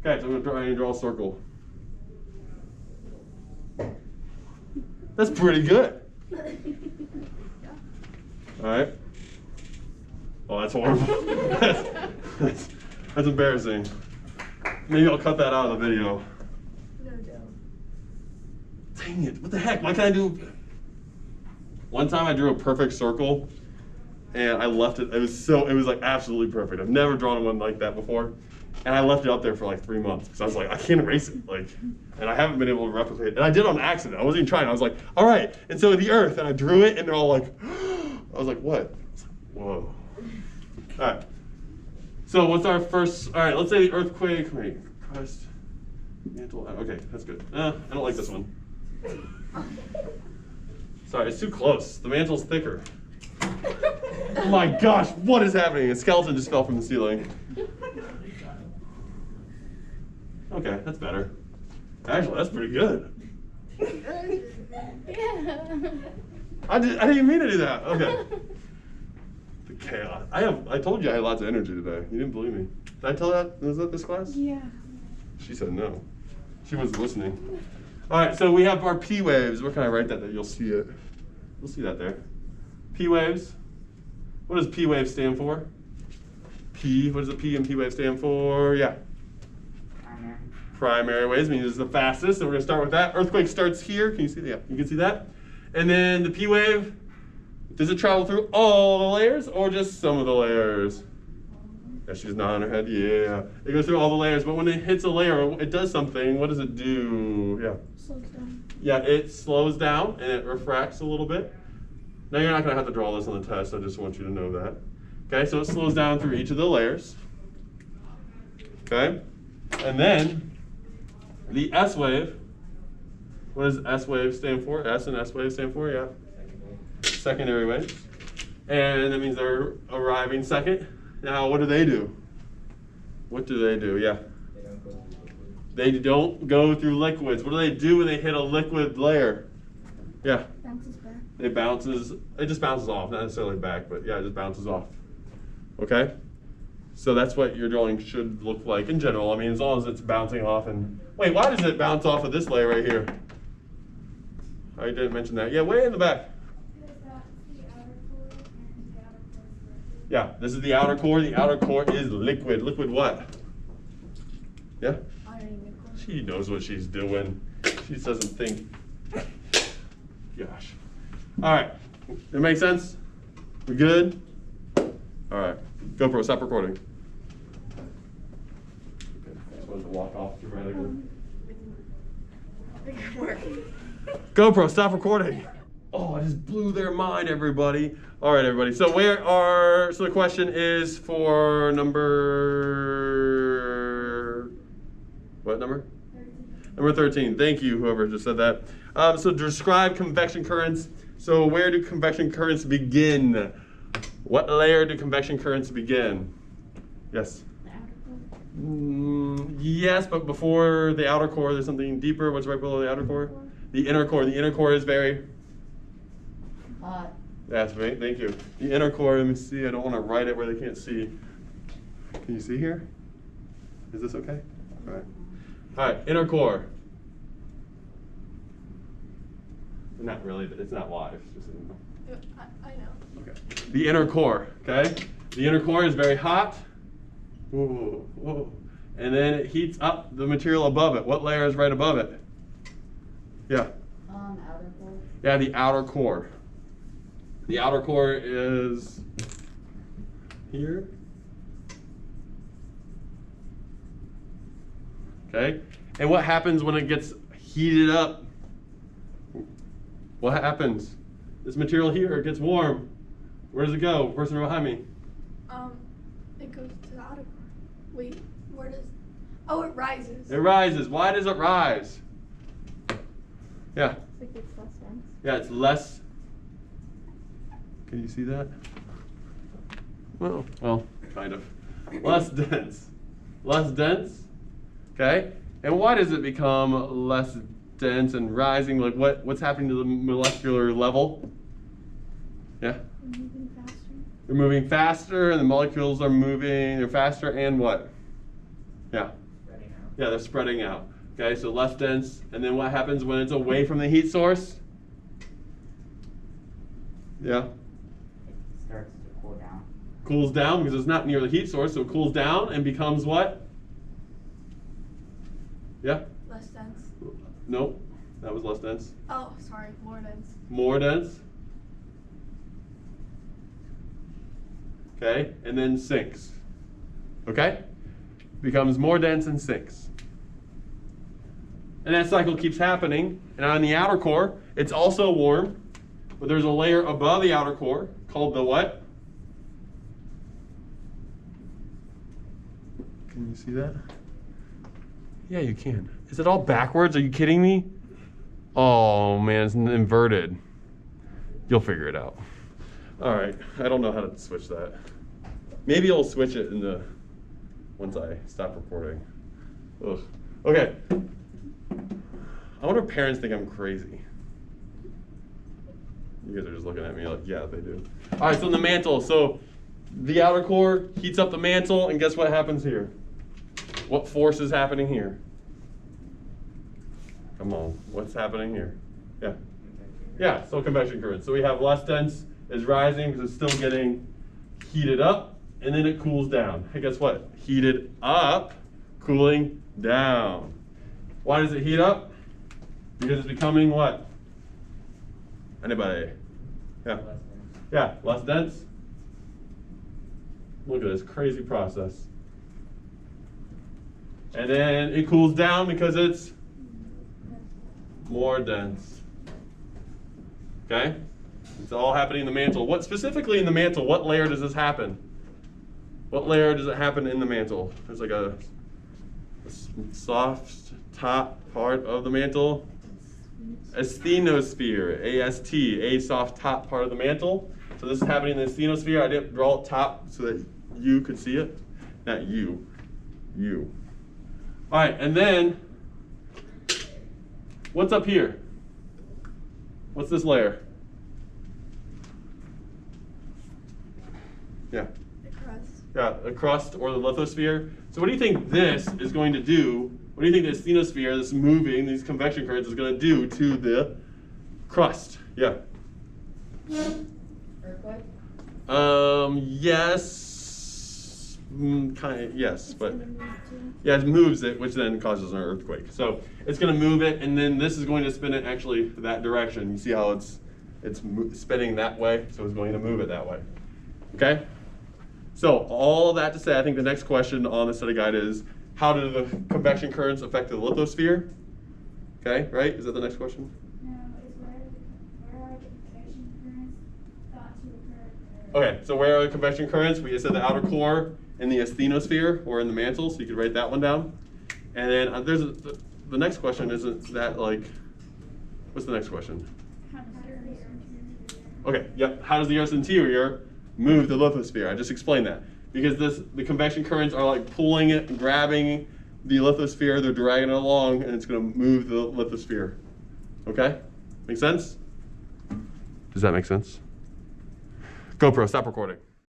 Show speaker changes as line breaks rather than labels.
Okay, so I'm going to draw a circle. That's pretty good. All right. Oh, that's horrible. that's embarrassing. Maybe I'll cut that out of the video.
No, don't.
Dang it, what the heck? Why can't I do... One time I drew a perfect circle and I left it, it was like absolutely perfect. I've never drawn one like that before. And I left it up there for like 3 months because I was like, I can't erase it. And I haven't been able to replicate it. And I did it on accident. I wasn't even trying. I was like, all right. And so the earth, and I drew it and they're all like, I was like, what? I was like, whoa. All right. So what's our first, all right, let's say the earthquake, wait, crust, mantle, okay, that's good. I don't like this one. Sorry, it's too close. The mantle's thicker. Oh my gosh, what is happening? A skeleton just fell from the ceiling. Okay, that's better. Actually, that's pretty good.
Yeah.
I didn't even mean to do that. Okay. The chaos. I told you I had lots of energy today. You didn't believe me. Did I tell that? Was that this class?
Yeah.
She said no. She wasn't listening. All right, so we have our P waves. Where can I write that you'll see it? You'll see that there. P waves. What does P wave stand for? P, what does the P and P wave stand for? Yeah. Primary waves means it's the fastest, so we're gonna start with that. Earthquake starts here. Can you see that? Yeah, you can see that. And then the P wave, does it travel through all the layers or just some of the layers? Yeah, she's nodding her head. Yeah, it goes through all the layers, but when it hits a layer, it does something. What does it do? Yeah.
Slows down.
Yeah, it slows down and it refracts a little bit. Now you're not gonna have to draw this on the test. I just want you to know that. Okay, so it slows down through each of the layers. Okay, and then the S wave. What does S wave stand for? S and S wave stand for, yeah. Secondary waves. And that means they're arriving second. Now, what do they do? What do they do? Yeah. They don't go through liquids. What do they do when they hit a liquid layer? Yeah.
Bounces back.
It just bounces off, not necessarily back, but yeah, it just bounces off. Okay? So that's what your drawing should look like in general. I mean, as long as it's bouncing off and, wait, why does it bounce off of this layer right here? I didn't mention that. Yeah, way in the back. Yeah, this is the outer core. The outer core is liquid. Liquid what? Yeah? She knows what she's doing. She just doesn't think. Gosh. All right. That make sense? We good? All right. GoPro, stop recording. Okay. I just wanted to walk off dramatically. GoPro, stop recording. Oh, I just blew their mind, everybody. All right, everybody. So so the question is for number, what number? 13. Number 13. Thank you, whoever just said that. So describe convection currents. So where do convection currents begin? What layer do convection currents begin? Yes?
The outer core.
Yes, but before the outer core, there's something deeper. What's right below the outer core? The inner core. The inner core is very
Hot.
That's right, thank you. The inner core, let me see, I don't want to write it where they can't see. Can you see here? Is this okay? All right. All right, inner core. Not really, but it's not live. It's just
I know.
okay. The inner core, okay? The inner core is very hot. Whoa, whoa. And then it heats up the material above it. What layer is right above it? Yeah.
Outer core.
Yeah, the outer core. The outer core is here. Okay? And what happens when it gets heated up? What happens? This material here, it gets warm. Where does it go? Person behind me.
It goes to the outer core. Wait, where does? Oh, it rises.
It rises. Why does it rise? Yeah.
It's less dense.
Yeah, it's less. Can you see that? Well, kind of. Less dense. Less dense. Okay. And why does it become less dense and rising? Like what's happening to the molecular level? Yeah.
Moving faster.
They're moving faster, and the molecules are moving. They're faster, and what? Yeah. Yeah, they're spreading out. Okay, so less dense. And then what happens when it's away from the heat source? Yeah,
It starts to cool down.
cools down because it's not near the heat source, so it cools down and becomes what? Yeah?
Less dense.
Nope, that was less dense.
Oh, sorry, more dense.
More dense. Okay, and then sinks. Okay? Becomes more dense and sinks. And that cycle keeps happening. And on the outer core, it's also warm, but there's a layer above the outer core called the what? Can you see that? Yeah, you can. Is it all backwards? Are you kidding me? Oh man, it's inverted. You'll figure it out. All right, I don't know how to switch that. Maybe I'll switch it in the once I stop recording. Ugh. Okay. I wonder if parents think I'm crazy. You guys are just looking at me like, yeah, they do. All right, so in the mantle, so the outer core heats up the mantle, and guess what happens here? What force is happening here? Come on, what's happening here? Yeah. Yeah, still convection current. So we have less dense is rising because it's still getting heated up, and then it cools down. Hey, guess what? Heated up, cooling down. Why does it heat up? Because it's becoming what? Anybody? Yeah.
Less dense.
Yeah, less dense. Look at this crazy process. And then it cools down because it's more dense. Okay? It's all happening in the mantle. What specifically in the mantle, what layer does this happen? What layer does it happen in the mantle? There's like a soft top part of the mantle. Asthenosphere, A-S-T, a soft top part of the mantle. So this is happening in the asthenosphere. I didn't draw it top so that you could see it. Not you, you. All right, and then, what's up here? What's this layer? Yeah.
The crust.
Yeah, the crust or the lithosphere. So what do you think this is going to do? What do you think the asthenosphere, this moving, these convection currents, is going to do to the crust? Yeah.
Earthquake?
Yes. Kind of, yes, but yeah, it moves it, which then causes an earthquake. So it's going to move it, and then this is going to spin it actually that direction. You see how it's spinning that way, so it's going to move it that way. Okay. So all that to say, I think the next question on the study guide is, how do the convection currents affect the lithosphere? Okay, right? Is that the next question?
No, is where are the convection currents thought to occur?
Okay, so where are the convection currents? We just said the outer core in the asthenosphere or in the mantle, so you could write that one down. And then the next question isn't that like, what's the next question?
How does the Earth's interior?
Okay, yep. How does the Earth's interior move the lithosphere? I just explained that. Because the convection currents are like pulling it and grabbing the lithosphere, they're dragging it along, and it's going to move the lithosphere. Okay? Make sense? Does that make sense? GoPro, stop recording.